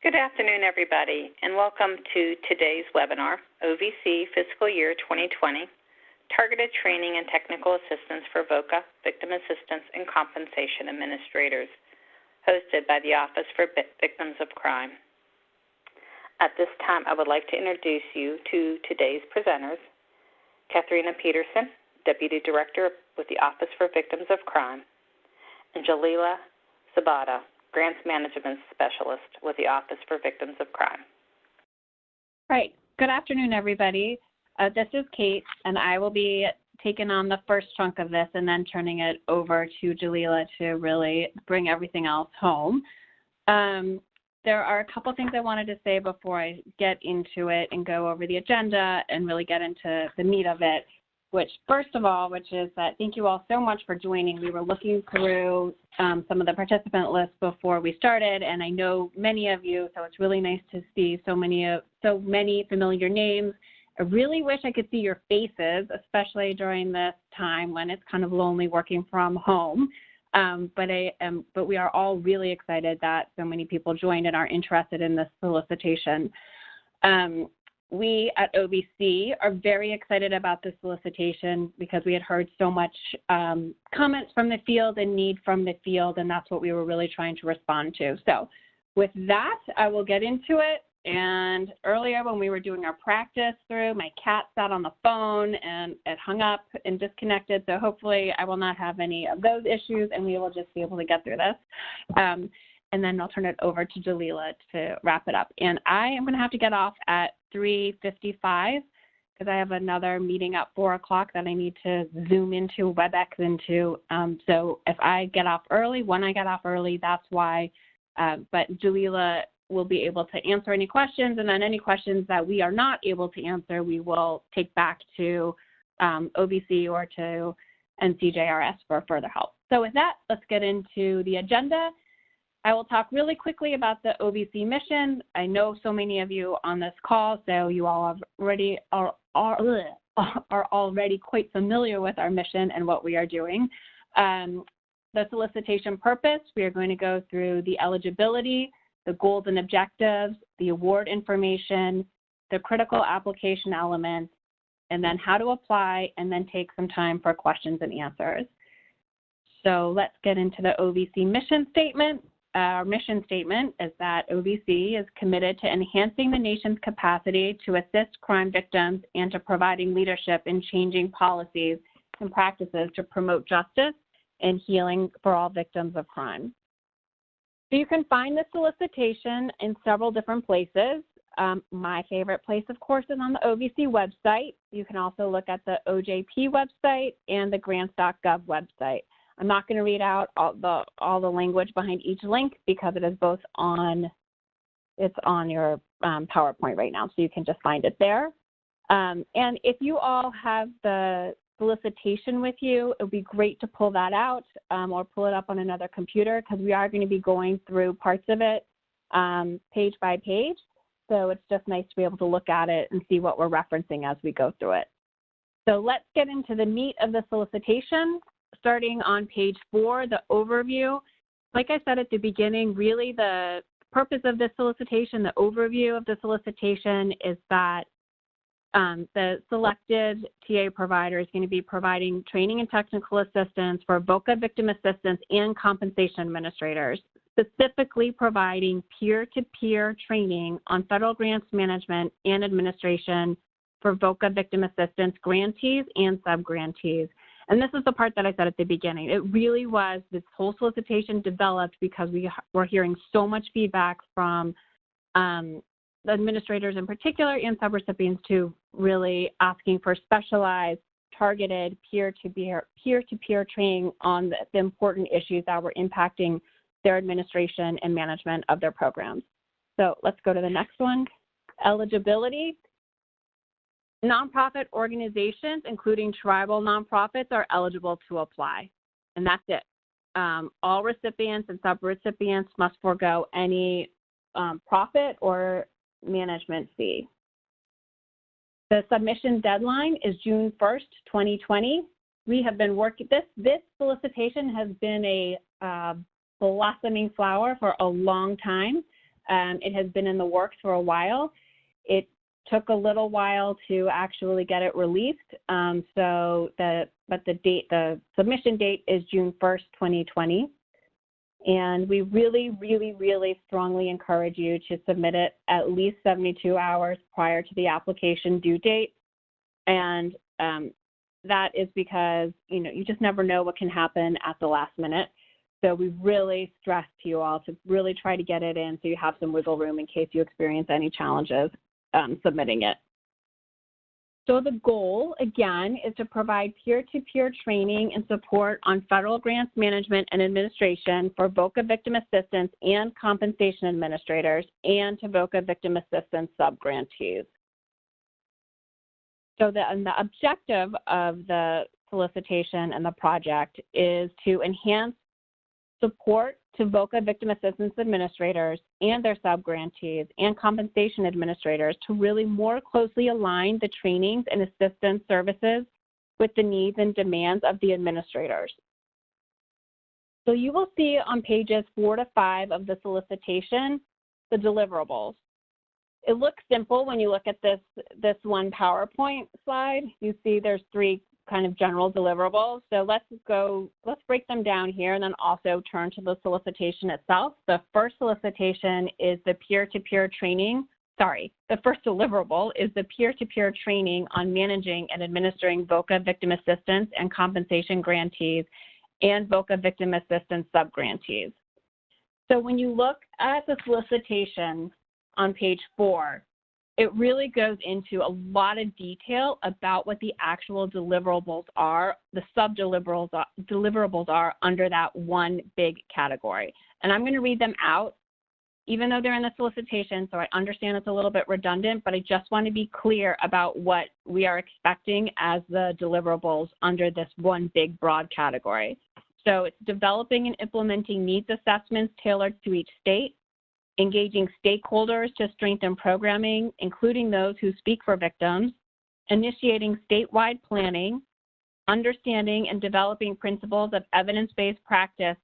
Good afternoon, everybody, and welcome to today's webinar, OVC Fiscal Year 2020, Targeted Training and Technical Assistance for VOCA, Victim Assistance and Compensation Administrators, hosted by the Office for Victims of Crime. At this time, I would like to introduce you to today's presenters, Katharina Peterson, Deputy Director with the Office for Victims of Crime, and Jalila Sabata, Grants Management Specialist with the Office for Victims of Crime. Right. Good afternoon, everybody. This is Kate, and I will be taking on the first chunk of this and then turning it over to Jalila to really bring everything else home. There are a couple things I wanted to say before I get into it and go over the agenda and really get into the meat of it, which first of all, which is that thank you all so much for joining. We were looking through some of the participant lists before we started, and I know many of you, so it's really nice to see so many familiar names. I really wish I could see your faces, especially during this time when it's kind of lonely working from home. But we are all really excited that so many people joined and are interested in this solicitation. We at OVC are very excited about this solicitation because we had heard so much comments from the field and need from the field, and that's what we were really trying to respond to. So with that, I will get into it. And earlier when we were doing our practice through, my cat sat on the phone and it hung up and disconnected. So hopefully I will not have any of those issues and we will just be able to get through this. And then I'll turn it over to Jalila to wrap it up. And I am going to have to get off at 3:55 because I have another meeting at 4 o'clock that I need to Zoom into, WebEx into. So if I get off early, when I get off early, that's why. But Jalila will be able to answer any questions, and then any questions that we are not able to answer, we will take back to OVC or to NCJRS for further help. So with that, let's get into the agenda. I will talk really quickly about the OVC mission. I know so many of you on this call, so you all are already quite familiar with our mission and what we are doing. The solicitation purpose, we are going to go through the eligibility, the goals and objectives, the award information, the critical application elements, and then how to apply, and then take some time for questions and answers. So let's get into the OVC mission statement. Our mission statement is that OVC is committed to enhancing the nation's capacity to assist crime victims and to providing leadership in changing policies and practices to promote justice and healing for all victims of crime. So you can find the solicitation in several different places. My favorite place, of course, is on the OVC website. You can also look at the OJP website and the grants.gov website. I'm not going to read out all the language behind each link because it is both on, it's on your PowerPoint right now, so you can just find it there. And if you all have the solicitation with you, it would be great to pull that out or pull it up on another computer because we are going to be going through parts of it page by page. So it's just nice to be able to look at it and see what we're referencing as we go through it. So let's get into the meat of the solicitation. Starting on page 4, the overview. Like I said at the beginning, really the purpose of this solicitation, the overview of the solicitation is that the selected TA provider is going to be providing training and technical assistance for VOCA victim assistance and compensation administrators, specifically providing peer-to-peer training on federal grants management and administration for VOCA victim assistance grantees and sub-grantees. And this is the part that I said at the beginning. It really was, this whole solicitation developed because we were hearing so much feedback from the administrators in particular and subrecipients too, really asking for specialized, targeted peer-to-peer training on the important issues that were impacting their administration and management of their programs. So let's go to the next one. Eligibility. Nonprofit organizations, including tribal nonprofits, are eligible to apply, and that's it. All recipients and subrecipients must forego any profit or management fee. The submission deadline is June 1st, 2020. We have been working, this solicitation has been a blossoming flower for a long time. It has been in the works for a while. It took a little while to actually get it released. But the submission date is June 1st, 2020. And we really, really, really strongly encourage you to submit it at least 72 hours prior to the application due date. And that is because, you just never know what can happen at the last minute. So we really stress to you all to really try to get it in so you have some wiggle room in case you experience any challenges submitting it. So the goal, again, is to provide peer-to-peer training and support on federal grants management and administration for VOCA victim assistance and compensation administrators and to VOCA victim assistance subgrantees. So the objective of the solicitation and the project is to enhance support to VOCA victim assistance administrators and their subgrantees and compensation administrators to really more closely align the trainings and assistance services with the needs and demands of the administrators. So you will see on pages 4 to 5 of the solicitation, the deliverables. It looks simple when you look at this one PowerPoint slide. You see there's 3 kind of general deliverables. So let's break them down here and then also turn to the solicitation itself. The first solicitation is the peer-to-peer training. The first deliverable is the peer-to-peer training on managing and administering VOCA victim assistance and compensation grantees and VOCA victim assistance subgrantees. So when you look at the solicitation on page 4, it really goes into a lot of detail about what the actual deliverables are, the deliverables are under that one big category. And I'm going to read them out, even though they're in the solicitation, so I understand it's a little bit redundant, but I just want to be clear about what we are expecting as the deliverables under this one big broad category. So it's developing and implementing needs assessments tailored to each state, engaging stakeholders to strengthen programming, including those who speak for victims, initiating statewide planning, understanding and developing principles of evidence-based practice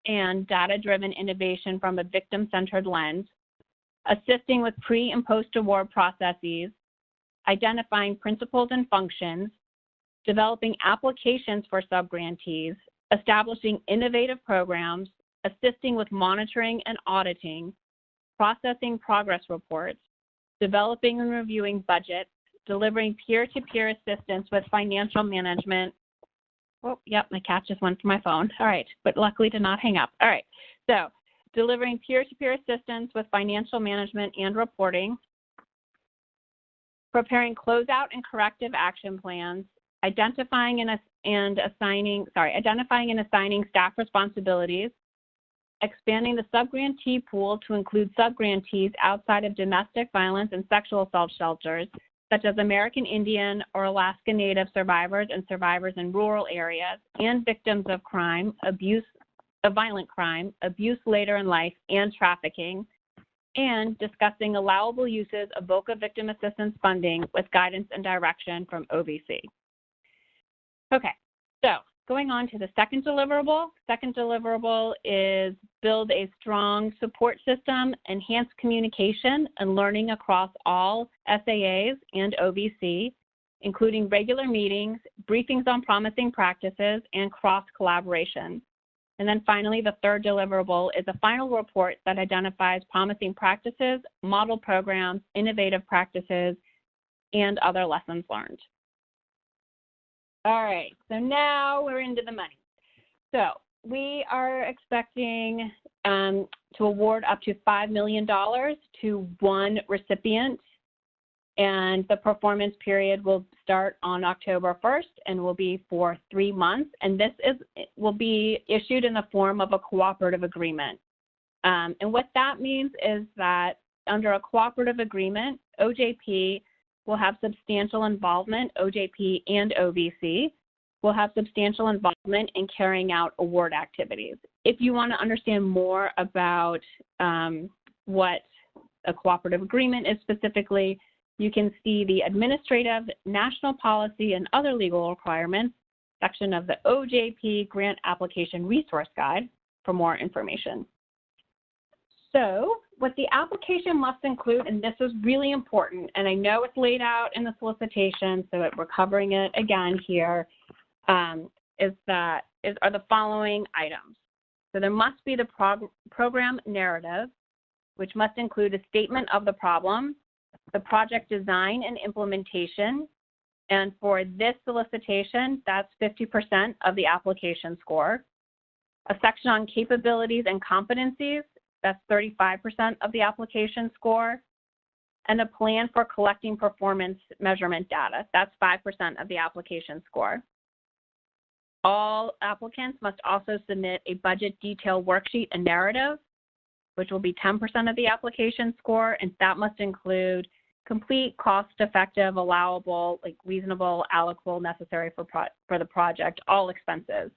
and data-driven innovation from a victim-centered lens, assisting with pre- and post-award processes, identifying principles and functions, developing applications for subgrantees, establishing innovative programs, assisting with monitoring and auditing, processing progress reports, developing and reviewing budgets, delivering peer-to-peer assistance with financial management. Oh, yep, my cat just went for my phone. All right, but luckily did not hang up. All right, so delivering peer-to-peer assistance with financial management and reporting, preparing closeout and corrective action plans, identifying and assigning staff responsibilities, expanding the subgrantee pool to include subgrantees outside of domestic violence and sexual assault shelters, such as American Indian or Alaska Native survivors and survivors in rural areas, and victims of crime, violent crime, abuse later in life, and trafficking, and discussing allowable uses of VOCA victim assistance funding with guidance and direction from OVC. Okay, so going on to the second deliverable. Second deliverable is build a strong support system, enhance communication and learning across all SAAs and OVC, including regular meetings, briefings on promising practices, and cross-collaboration. And then finally, the third deliverable is a final report that identifies promising practices, model programs, innovative practices, and other lessons learned. All right, so now we're into the money. So we are expecting to award up to $5 million to one recipient, and the performance period will start on October 1st and will be for 3 months, and this will be issued in the form of a cooperative agreement. And what that means is that under a cooperative agreement, OJP will have substantial involvement, OJP and OVC will have substantial involvement in carrying out award activities. If you want to understand more about what a cooperative agreement is specifically, you can see the Administrative, National Policy, and Other Legal Requirements section of the OJP Grant Application Resource Guide for more information. So what the application must include, and this is really important, and I know it's laid out in the solicitation, so we're covering it again here, are the following items. So there must be the program narrative, which must include a statement of the problem, the project design and implementation, and for this solicitation, that's 50% of the application score. A section on capabilities and competencies, that's 35% of the application score. And a plan for collecting performance measurement data, that's 5% of the application score. All applicants must also submit a budget detail worksheet and narrative, which will be 10% of the application score, and that must include complete, cost-effective, allowable, reasonable, allocable, necessary for the project, all expenses.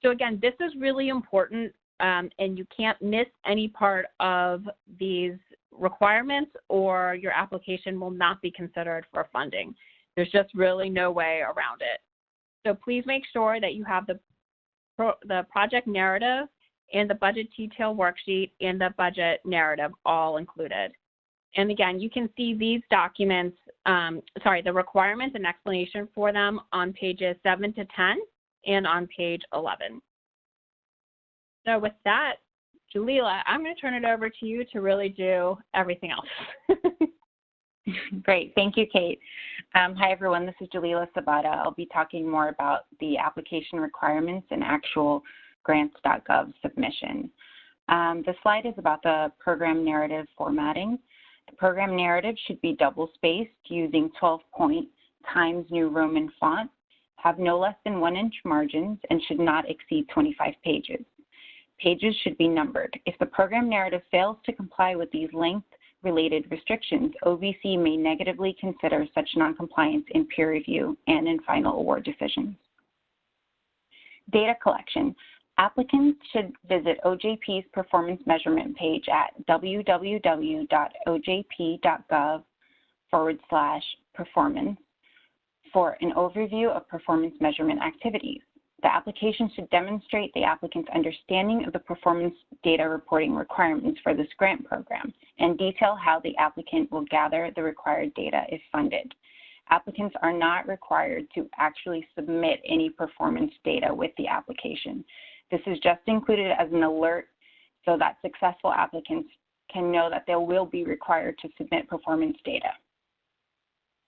So again, this is really important, and you can't miss any part of these requirements or your application will not be considered for funding. There's just really no way around it. So please make sure that you have the project narrative and the budget detail worksheet and the budget narrative all included. And again, you can see these documents, the requirements and explanation for them on pages 7 to 10 and on page 11. So with that, Jalila, I'm going to turn it over to you to really do everything else. Great. Thank you, Kate. Hi, everyone. This is Jalila Sabata. I'll be talking more about the application requirements and actual grants.gov submission. The slide is about the program narrative formatting. The program narrative should be double-spaced using 12-point Times New Roman font, have no less than 1-inch margins, and should not exceed 25 pages. Pages should be numbered. If the program narrative fails to comply with these length-related restrictions, OVC may negatively consider such noncompliance in peer review and in final award decisions. Data collection. Applicants should visit OJP's performance measurement page at www.ojp.gov/performance for an overview of performance measurement activities. The application should demonstrate the applicant's understanding of the performance data reporting requirements for this grant program and detail how the applicant will gather the required data if funded. Applicants are not required to actually submit any performance data with the application. This is just included as an alert so that successful applicants can know that they will be required to submit performance data.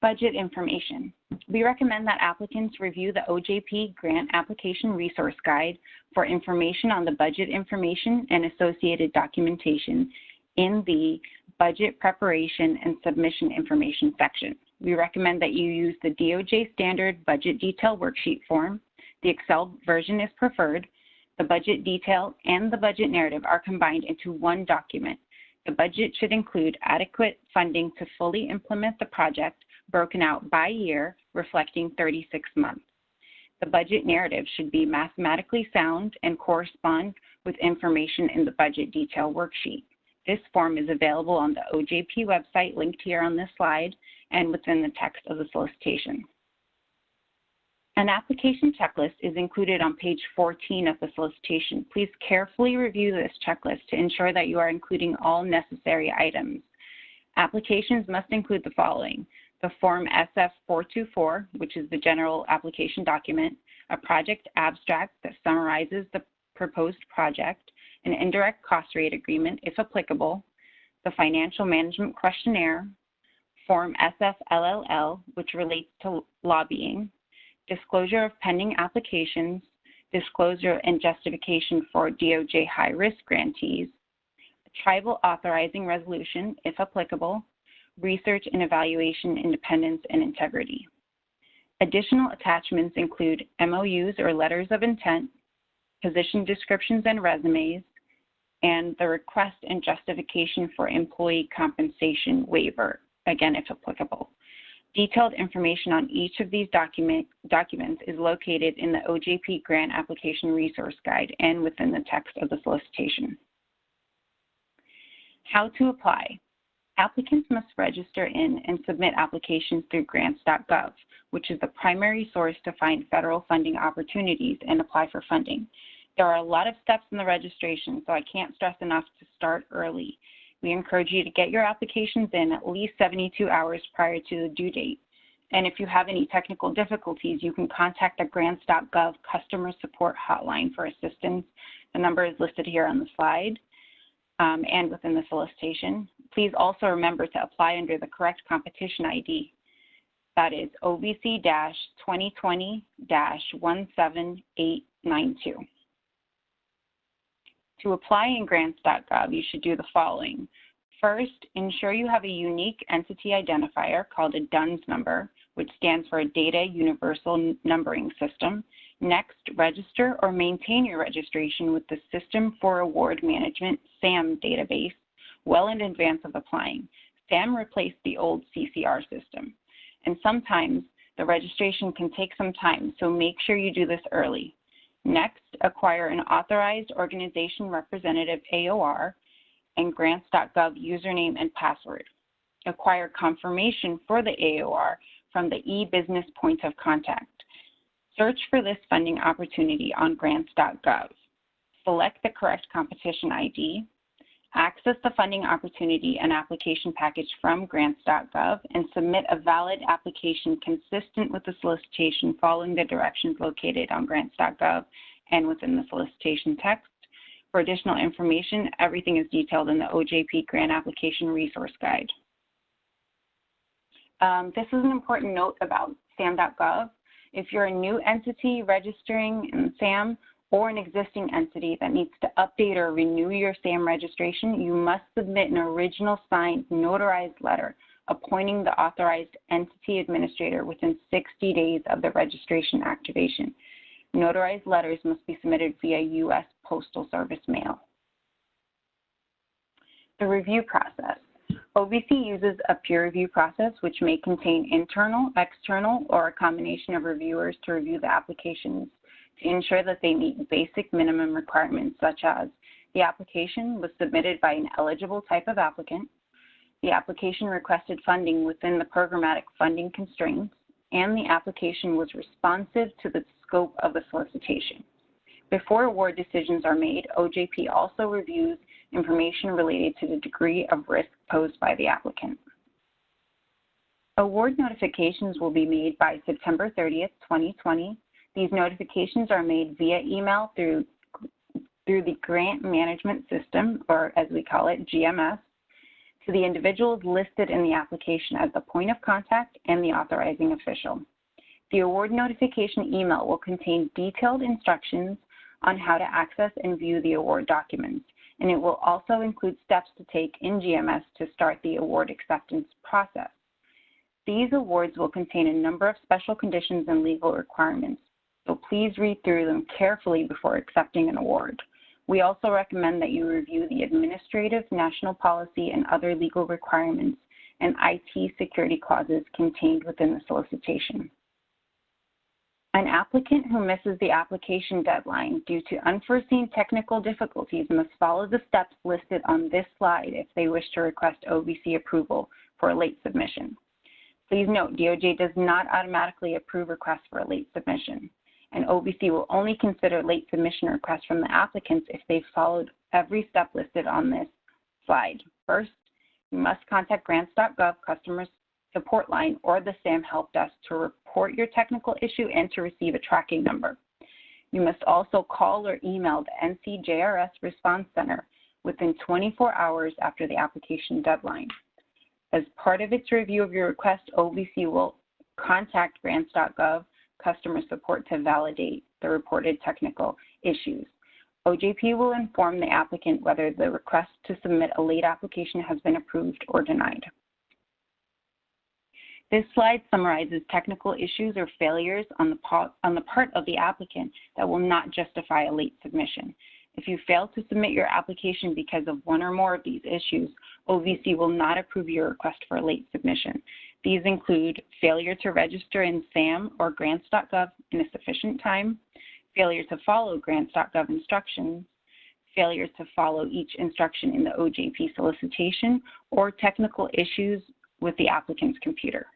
Budget information. We recommend that applicants review the OJP Grant Application Resource Guide for information on the budget information and associated documentation in the Budget Preparation and Submission Information section. We recommend that you use the DOJ Standard Budget Detail Worksheet form. The Excel version is preferred. The budget detail and the budget narrative are combined into one document. The budget should include adequate funding to fully implement the project, broken out by year, reflecting 36 months. The budget narrative should be mathematically sound and correspond with information in the budget detail worksheet. This form is available on the OJP website linked here on this slide and within the text of the solicitation. An application checklist is included on page 14 of the solicitation. Please carefully review this checklist to ensure that you are including all necessary items. Applications must include the following: the Form SF-424, which is the general application document, a project abstract that summarizes the proposed project, an indirect cost rate agreement, if applicable, the financial management questionnaire, Form SF-LLL, which relates to lobbying, disclosure of pending applications, disclosure and justification for DOJ high-risk grantees, a tribal authorizing resolution, if applicable, research and evaluation independence and integrity. Additional attachments include MOUs or letters of intent, position descriptions and resumes, and the request and justification for employee compensation waiver, again, if applicable. Detailed information on each of these documents is located in the OJP Grant Application Resource Guide and within the text of the solicitation. How to apply. Applicants must register in and submit applications through grants.gov, which is the primary source to find federal funding opportunities and apply for funding. There are a lot of steps in the registration, so I can't stress enough to start early. We encourage you to get your applications in at least 72 hours prior to the due date. And if you have any technical difficulties, you can contact the grants.gov customer support hotline for assistance. The number is listed here on the slide and within the solicitation. Please also remember to apply under the correct competition ID. That is OVC-2020-17892. To apply in grants.gov, you should do the following. First, ensure you have a unique entity identifier called a DUNS number, which stands for a Data Universal Numbering System. Next, register or maintain your registration with the System for Award Management, SAM database, well in advance of applying. SAM replaced the old CCR system. And sometimes the registration can take some time, so make sure you do this early. Next, acquire an authorized organization representative AOR and grants.gov username and password. Acquire confirmation for the AOR from the e-business point of contact. Search for this funding opportunity on grants.gov. Select the correct competition ID. Access the funding opportunity and application package from grants.gov and submit a valid application consistent with the solicitation following the directions located on grants.gov and within the solicitation text. For additional information, everything is detailed in the OJP Grant Application Resource Guide. This is an important note about SAM.gov. If you're a new entity registering in SAM, or an existing entity that needs to update or renew your SAM registration, you must submit an original signed notarized letter appointing the authorized entity administrator within 60 days of the registration activation. Notarized letters must be submitted via U.S. Postal Service mail. The review process. OVC uses a peer review process which may contain internal, external, or a combination of reviewers to review the applications to ensure that they meet basic minimum requirements such as the application was submitted by an eligible type of applicant, the application requested funding within the programmatic funding constraints, and the application was responsive to the scope of the solicitation. Before award decisions are made, OJP also reviews information related to the degree of risk posed by the applicant. Award notifications will be made by September 30th, 2020. These notifications are made via email through the Grant Management System, or as we call it, GMS, to the individuals listed in the application as the point of contact and the authorizing official. The award notification email will contain detailed instructions on how to access and view the award documents, and it will also include steps to take in GMS to start the award acceptance process. These awards will contain a number of special conditions and legal requirements, so please read through them carefully before accepting an award. We also recommend that you review the administrative, national policy, and other legal requirements and IT security clauses contained within the solicitation. An applicant who misses the application deadline due to unforeseen technical difficulties must follow the steps listed on this slide if they wish to request OVC approval for a late submission. Please note, DOJ does not automatically approve requests for a late submission, and OVC will only consider late submission requests from the applicants if they've followed every step listed on this slide. First, you must contact grants.gov customer support line or the SAM help desk to report your technical issue and to receive a tracking number. You must also call or email the NCJRS Response Center within 24 hours after the application deadline. As part of its review of your request, OVC will contact grants.gov customer support to validate the reported technical issues. OJP will inform the applicant whether the request to submit a late application has been approved or denied. This slide summarizes technical issues or failures on the part of the applicant that will not justify a late submission. If you fail to submit your application because of one or more of these issues, OVC will not approve your request for a late submission. These include failure to register in SAM or grants.gov in a sufficient time, failure to follow grants.gov instructions, failure to follow each instruction in the OJP solicitation, or technical issues with the applicant's computer.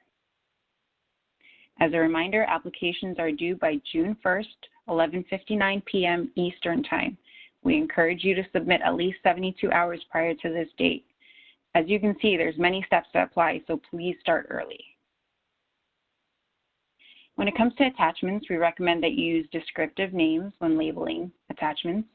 As a reminder, applications are due by June 1st, 11:59 p.m. Eastern Time. We encourage you to submit at least 72 hours prior to this date. As you can see, there's many steps to apply, so please start early. When it comes to attachments, we recommend that you use descriptive names when labeling attachments.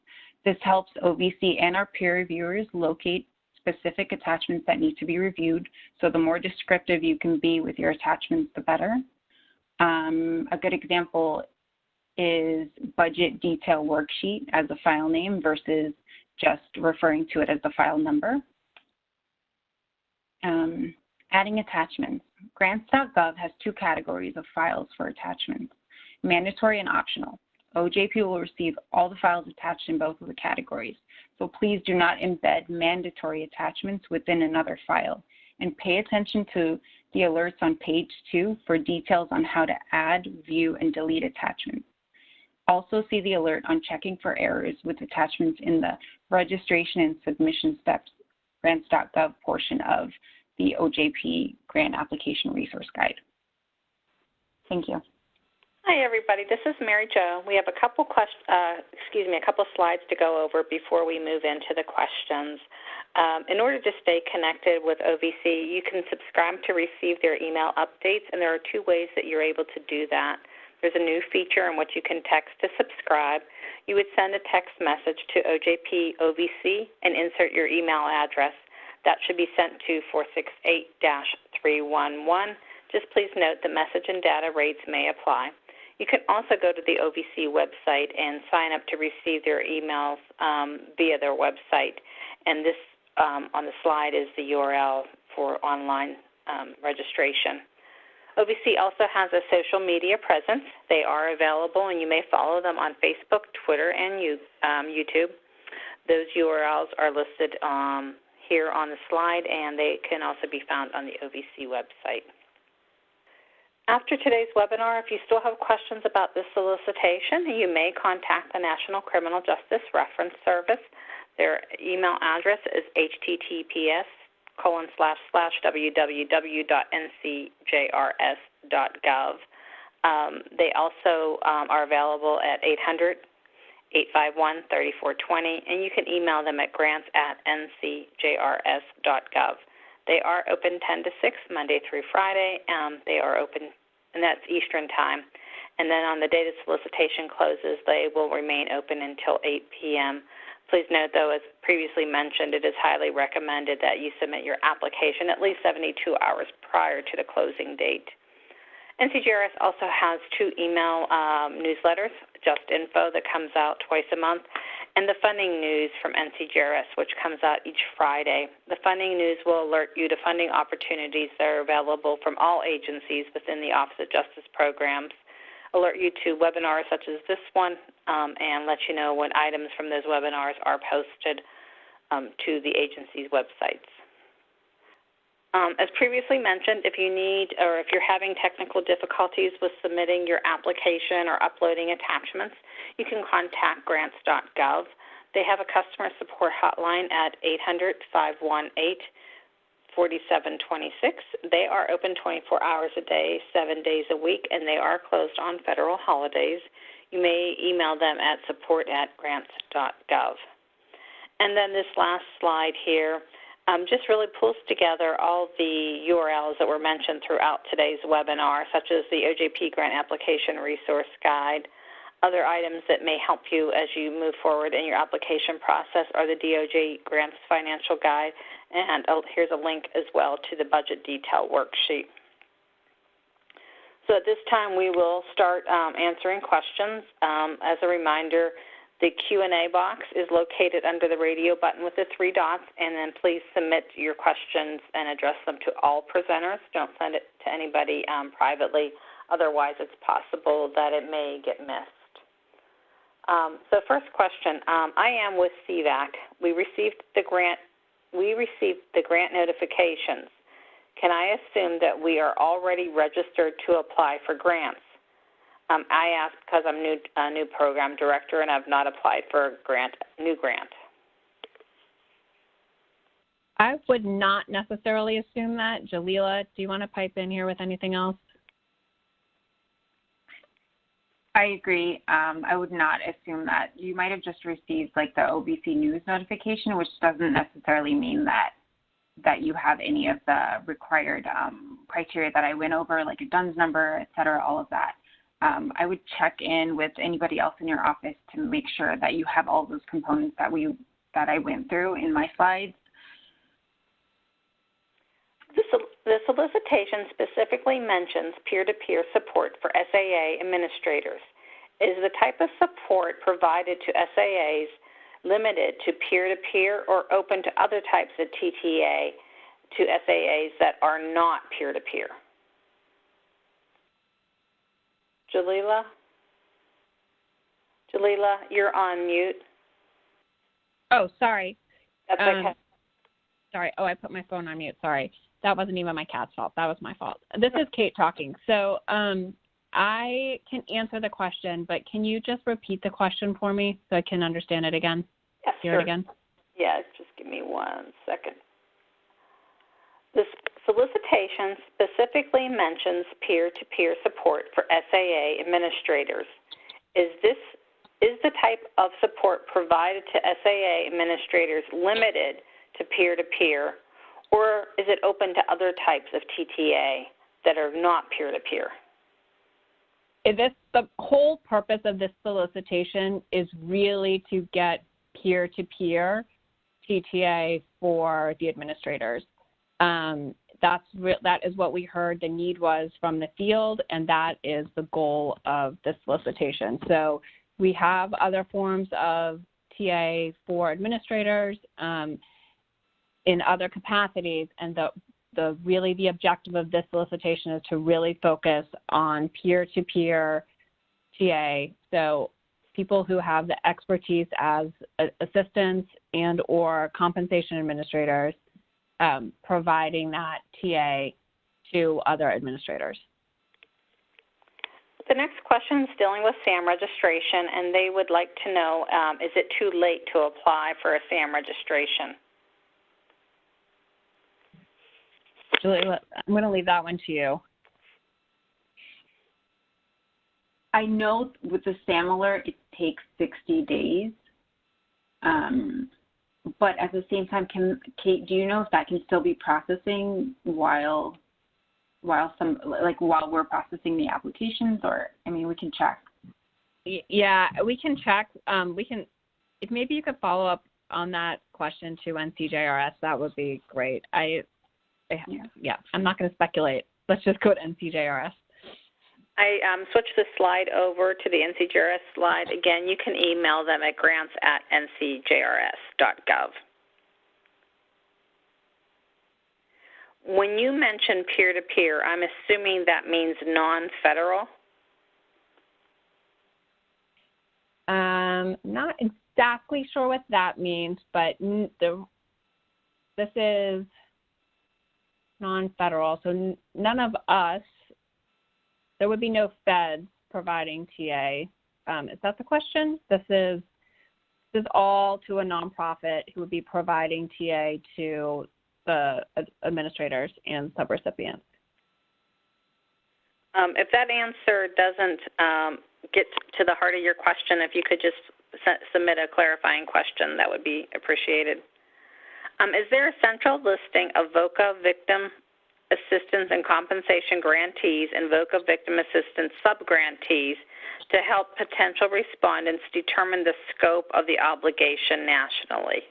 This helps OVC and our peer reviewers locate specific attachments that need to be reviewed, so the more descriptive you can be with your attachments, the better. A good example is budget detail worksheet as a file name versus just referring to it as the file number. Adding attachments. Grants.gov has two categories of files for attachments, mandatory and optional. OJP will receive all the files attached in both of the categories, so please do not embed mandatory attachments within another file, and pay attention to the alerts on page 2 for details on how to add, view, and delete attachments. Also see the alert on checking for errors with attachments in the registration and submission steps grants.gov portion of the OJP Grant Application Resource Guide. Thank you. Hi, everybody. This is Mary Jo. We have a couple slides to go over before we move into the questions. In order to stay connected with OVC, you can subscribe to receive their email updates, and there are two ways that you're able to do that. There's a new feature in which you can text to subscribe. You would send a text message to OJP OVC and insert your email address. That should be sent to 468-311. Just please note the message and data rates may apply. You can also go to the OVC website and sign up to receive their emails via their website. And this on the slide is the URL for online registration. OVC also has a social media presence. They are available, and you may follow them on Facebook, Twitter, and YouTube. Those URLs are listed here on the slide, and they can also be found on the OVC website. After today's webinar, if you still have questions about this solicitation, you may contact the National Criminal Justice Reference Service. Their email address is https://www.ncjrs.gov. They also are available at 800-851-3420, and you can email them at grants@ncjrs.gov. They are open 10 to 6, Monday through Friday. They are open, and that's Eastern Time. And then on the day the solicitation closes, they will remain open until 8 p.m. Please note, though, as previously mentioned, it is highly recommended that you submit your application at least 72 hours prior to the closing date. NCJRS also has 2 email newsletters, Just Info, that comes out twice a month, and the funding news from NCJRS, which comes out each Friday. The funding news will alert you to funding opportunities that are available from all agencies within the Office of Justice Programs, alert you to webinars such as this one, and let you know when items from those webinars are posted to the agency's websites. As previously mentioned, if you need or if you're having technical difficulties with submitting your application or uploading attachments, you can contact grants.gov. They have a customer support hotline at 800-518-4726. They are open 24 hours a day, 7 days a week, and they are closed on federal holidays. You may email them at support@grants.gov. And then this last slide here just really pulls together all the URLs that were mentioned throughout today's webinar, such as the OJP Grant Application Resource Guide. Other items that may help you as you move forward in your application process are the DOJ Grants Financial Guide, and here's a link as well to the Budget Detail Worksheet. So at this time, we will start answering questions. As a reminder, the Q&A box is located under the radio button with the 3 dots, and then please submit your questions and address them to all presenters. Don't send it to anybody privately. Otherwise, it's possible that it may get missed. So first question, I am with CVAC. We received the grant notifications. Can I assume that we are already registered to apply for grants? I ask because I'm a new program director and I've not applied for a new grant. I would not necessarily assume that. Jalila, do you want to pipe in here with anything else? I agree. I would not assume that. You might have just received like the OVC news notification, which doesn't necessarily mean that you have any of the required criteria that I went over, like a DUNS number, et cetera, all of that. I would check in with anybody else in your office to make sure that you have all those components that I went through in my slides. The solicitation specifically mentions peer-to-peer support for SAA administrators. Is the type of support provided to SAAs limited to peer-to-peer or open to other types of TTA to SAAs that are not peer-to-peer? Jalila, you're on mute. Oh, sorry. That's okay. Sorry. Oh, I put my phone on mute. Sorry. That wasn't even my cat's fault. That was my fault. This is Kate talking. So I can answer the question, but can you just repeat the question for me so I can understand it again? Yes, Hear sure. it again? Yes, just give me 1 second. The solicitation specifically mentions peer-to-peer support for SAA administrators. Is the type of support provided to SAA administrators limited to peer-to-peer, or is it open to other types of TTA that are not peer-to-peer? The whole purpose of this solicitation is really to get peer-to-peer TTA for the administrators. That is what we heard the need was from the field, and that is the goal of the solicitation. So we have other forms of TA for administrators in other capacities, and the objective of this solicitation is to really focus on peer-to-peer TA. So people who have the expertise as assistants and or compensation administrators, providing that TA to other administrators. The next question is dealing with SAM registration, and they would like to know, is it too late to apply for a SAM registration? Julie, I'm going to leave that one to you. I know with the SAM alert, it takes 60 days. But at the same time, Kate, do you know if that can still be processing while we're processing the applications? Or, I mean, we can check. Yeah, we can check. If maybe you could follow up on that question to NCJRS, that would be great. Yeah, I'm not going to speculate. Let's just go to NCJRS. I switched the slide over to the NCJRS slide. Again, you can email them at grants@ncjrs.gov. When you mention peer-to-peer, I'm assuming that means non-federal? Not exactly sure what that means, but this is non-federal, so none of us, there would be no feds providing TA. Is that the question? This is all to a nonprofit who would be providing TA to the administrators and subrecipients. If that answer doesn't get to the heart of your question, if you could just submit a clarifying question, that would be appreciated. Is there a central listing of VOCA victim assistance and compensation grantees and VOCA victim assistance subgrantees to help potential respondents determine the scope of the obligation nationally?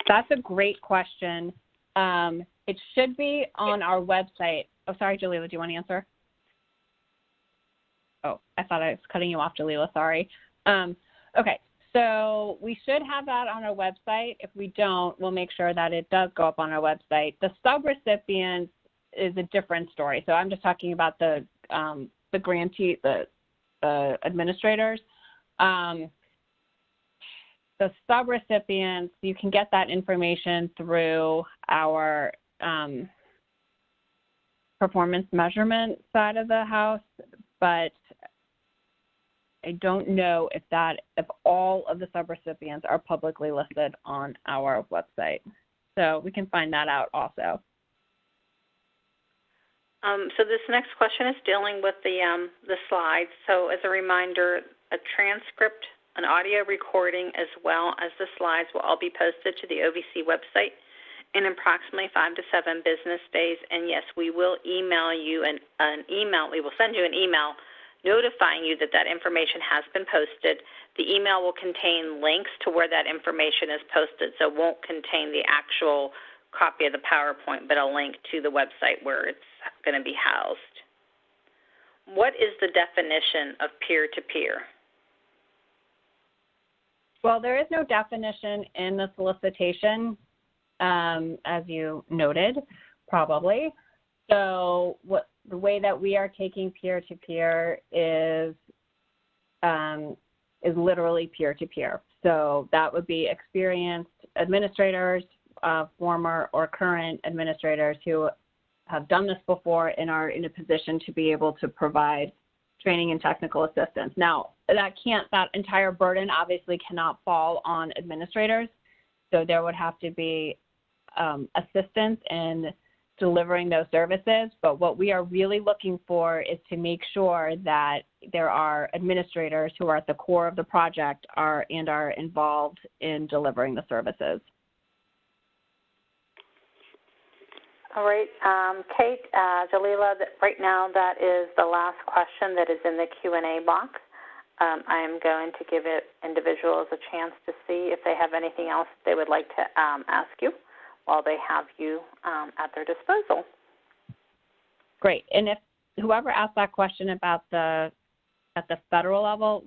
That's a great question. It should be on our website. Oh, sorry, Jalila, do you want to answer? Oh, I thought I was cutting you off, Jalila, sorry. Okay. So we should have that on our website. If we don't, we'll make sure that it does go up on our website. The subrecipients is a different story. So I'm just talking about the grantee, the administrators. The subrecipients, you can get that information through our performance measurement side of the house, but I don't know if all of the subrecipients are publicly listed on our website. So we can find that out also. So this next question is dealing with the slides. So as a reminder, a transcript, an audio recording, as well as the slides will all be posted to the OVC website in approximately 5 to 7 business days. And yes, we will email you an email. We will send you an email notifying you that that information has been posted. The email will contain links to where that information is posted, so it won't contain the actual copy of the PowerPoint, but a link to the website where it's going to be housed. What is the definition of peer-to-peer? Well, there is no definition in the solicitation, as you noted, probably. So the way that we are taking peer-to-peer is literally peer-to-peer. So that would be experienced administrators, former or current administrators who have done this before and are in a position to be able to provide training and technical assistance. Now, that entire burden obviously cannot fall on administrators. So there would have to be assistance in delivering those services, but what we are really looking for is to make sure that there are administrators who are at the core of the project are involved in delivering the services. All right, Kate, Jalila, right now that is the last question that is in the Q&A box. I am going to give individuals a chance to see if they have anything else they would like to ask you while they have you at their disposal. Great. And if whoever asked that question about at the federal level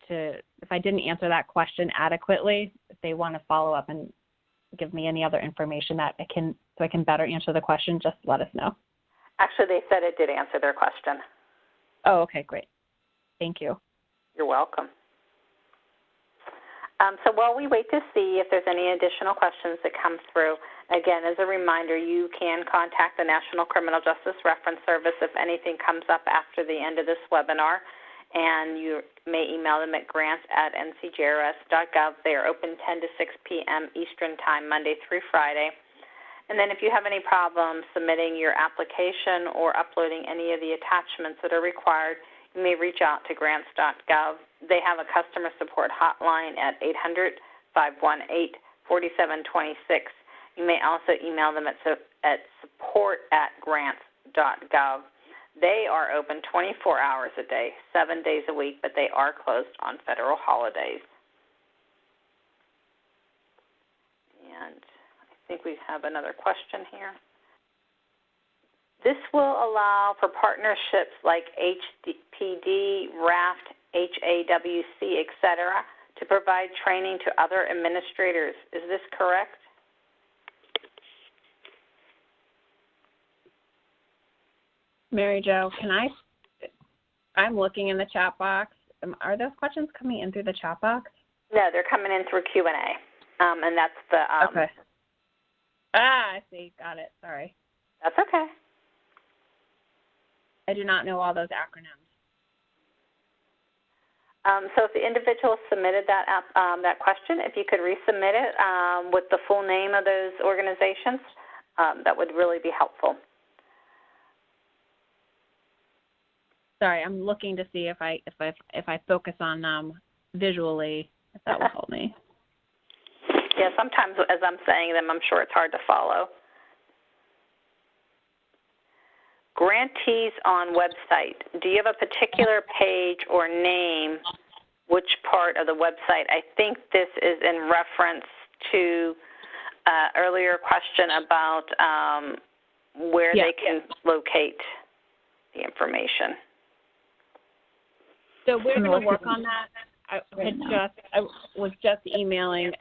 if I didn't answer that question adequately, if they want to follow up and give me any other information so I can better answer the question, just let us know. Actually, they said it did answer their question. Oh, okay, great. Thank you. You're welcome. So while we wait to see if there's any additional questions that come through, again, as a reminder, you can contact the National Criminal Justice Reference Service if anything comes up after the end of this webinar, and you may email them at grants@ncjrs.gov. They are open 10 to 6 p.m. Eastern Time, Monday through Friday. And then if you have any problems submitting your application or uploading any of the attachments that are required, you may reach out to grants.gov. They have a customer support hotline at 800-518-4726. You may also email them at support@grants.gov. They are open 24 hours a day, 7 days a week, but they are closed on federal holidays. And I think we have another question here. This will allow for partnerships like HPD, RAFT, HAWC, etc., to provide training to other administrators. Is this correct? Mary Jo, I'm looking in the chat box. Are those questions coming in through the chat box? No, they're coming in through Q&A, and that's the... Okay. I see. Got it. Sorry. That's okay. I do not know all those acronyms. So if the individual submitted that question, if you could resubmit it with the full name of those organizations, that would really be helpful. Sorry, I'm looking to see if I focus on them visually, if that will help me. Yeah, sometimes as I'm saying them, I'm sure it's hard to follow. Grantees on website. Do you have a particular page or name? Which part of the website? I think this is in reference to earlier question about where they can locate the information. So we're going to work on that. I was just emailing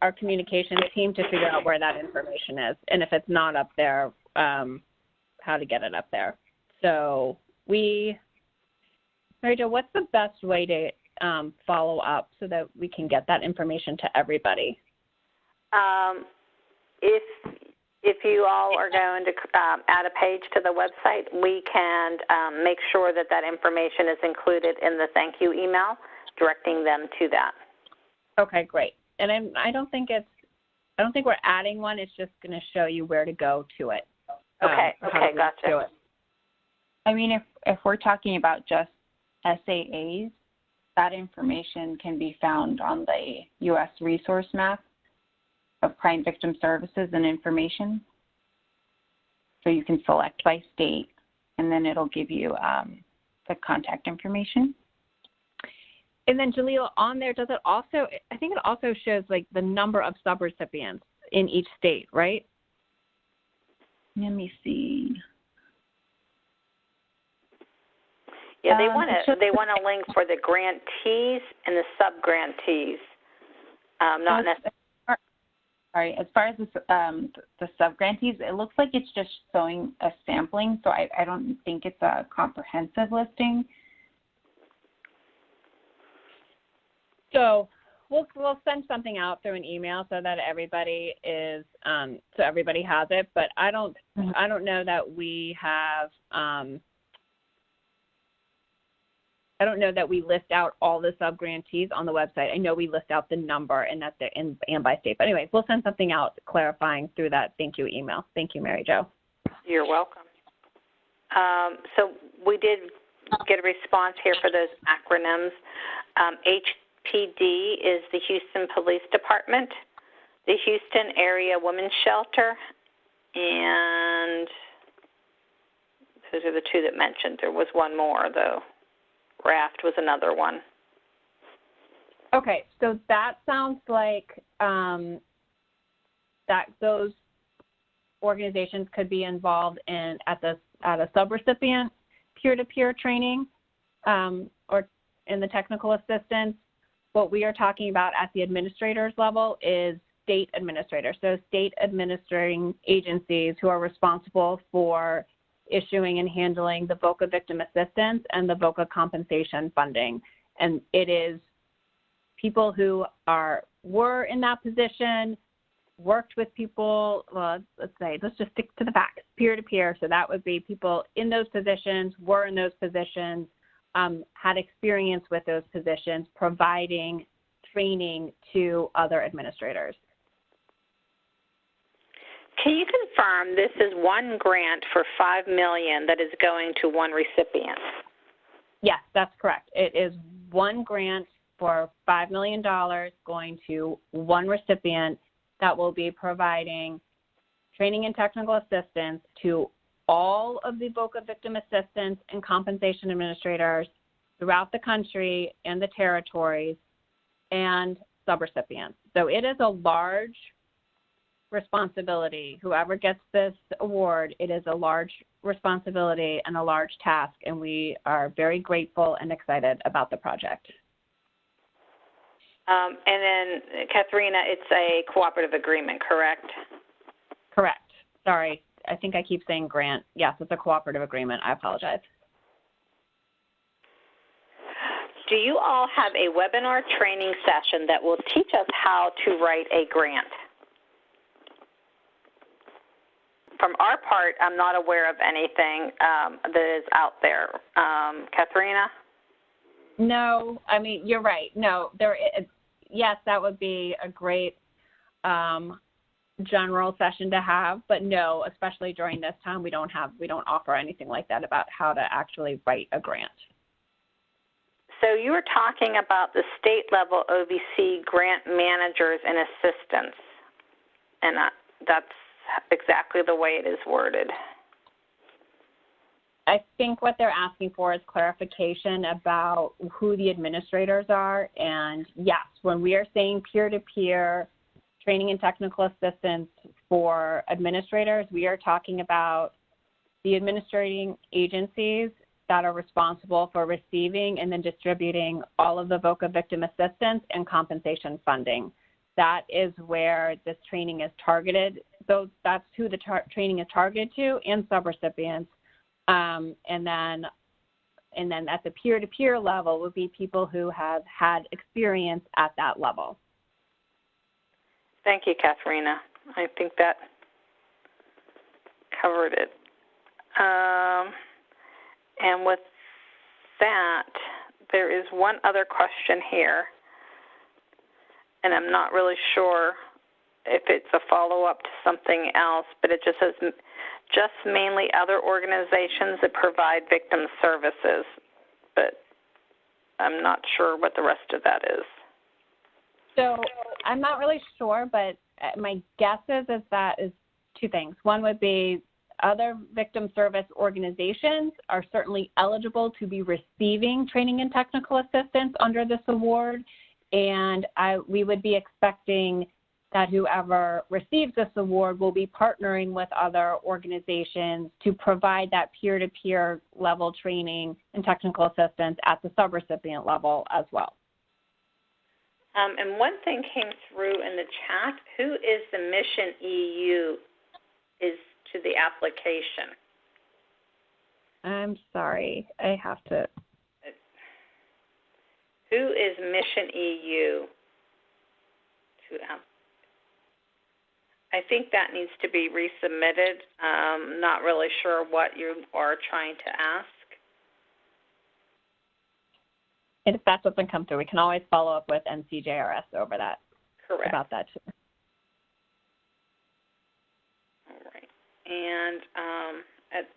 our communications team to figure out where that information is, and if it's not up there, how to get it up there. So Mary Jo, what's the best way to follow up so that we can get that information to everybody? If you all are going to add a page to the website, we can make sure that that information is included in the thank you email, directing them to that. Okay, great. And I don't think we're adding one. It's just going to show you where to go to it. Okay, gotcha. To it. I mean, if we're talking about just SAAs, that information can be found on the U.S. resource map of crime victim services and information. So you can select by state, and then it'll give you the contact information. And then, Jaleel, on there, does it also, I think it also shows like the number of subrecipients in each state, right? Let me see. Yeah, they want a link for the grantees and the sub-grantees, not necessarily. Sorry, as far as the sub-grantees, it looks like it's just showing a sampling, so I don't think it's a comprehensive listing. So we'll send something out through an email so that everybody is so everybody has it. But I don't know that we have I don't know that we list out all the sub-grantees on the website. I know we list out the number and that they're in and by state. But anyways, we'll send something out clarifying through that thank you email. Thank you, Mary Jo. You're welcome. So we did get a response here for those acronyms. HPD is the Houston Police Department, the Houston Area Women's Shelter, and those are the two that mentioned. There was one more, though. RAFT was another one. Okay, so that sounds like that those organizations could be involved in at a subrecipient peer-to-peer training or in the technical assistance. What we are talking about at the administrator's level is state administrators, so state administering agencies who are responsible for issuing and handling the VOCA victim assistance and the VOCA compensation funding. And it is people who were in that position, worked with people, well, let's just stick to the facts, peer-to-peer. So that would be people in those positions, were in those positions, had experience with those positions, providing training to other administrators. Can you confirm this is one grant for $5 million that is going to one recipient? Yes, that's correct. It is one grant for $5 million going to one recipient that will be providing training and technical assistance to all of the VOCA victim assistance and compensation administrators throughout the country and the territories and subrecipients. So it is a large responsibility. Whoever gets this award, it is a large responsibility and a large task, and we are very grateful and excited about the project. And then, Katharina, it's a cooperative agreement, correct? Correct. Sorry, I think I keep saying grant. Yes, it's a cooperative agreement. I apologize. Do you all have a webinar training session that will teach us how to write a grant? From our part, I'm not aware of anything that is out there. Katharina? No, I mean, you're right. No, there is. Yes, that would be a great general session to have, but no, especially during this time, we don't offer anything like that about how to actually write a grant. So you were talking about the state level OVC grant managers and assistants, and that's exactly the way it is worded. I think what they're asking for is clarification about who the administrators are. And yes, when we are saying peer-to-peer training and technical assistance for administrators, we are talking about the administrating agencies that are responsible for receiving and then distributing all of the VOCA victim assistance and compensation funding. That is where this training is targeted. So that's who the training is targeted to, and subrecipients. And then at the peer-to-peer level would be people who have had experience at that level. Thank you, Katharina. I think that covered it. And with that, there is one other question here, and I'm not really sure if it's a follow-up to something else, but it just says, just mainly other organizations that provide victim services, but I'm not sure what the rest of that is. So I'm not really sure, but my guess is that is two things. One would be other victim service organizations are certainly eligible to be receiving training and technical assistance under this award, and we would be expecting that whoever receives this award will be partnering with other organizations to provide that peer-to-peer level training and technical assistance at the subrecipient level as well. And one thing came through in the chat. Who is the Mission EU is to the application? I'm sorry. I have to. Who is Mission EU to I think that needs to be resubmitted. Not really sure what you are trying to ask. And if that doesn't come through, we can always follow up with NCJRS over that. Correct. About that too. All right. And at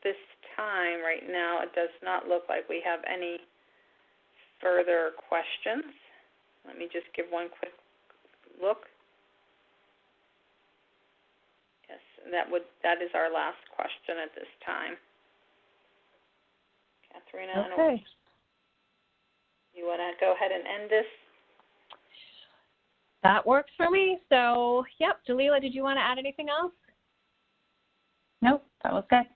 this time, right now, it does not look like we have any further questions. Let me just give one quick look. Yes, that is our last question at this time. Katharina, okay. You want to go ahead and end this? That works for me. So, yep. Jalila, did you want to add anything else? Nope, that was good.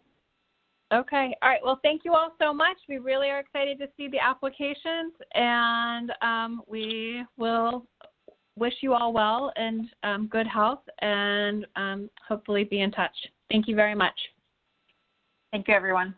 Okay. All right. Well, thank you all so much. We really are excited to see the applications, and we will wish you all well and good health, and hopefully be in touch. Thank you very much. Thank you, everyone.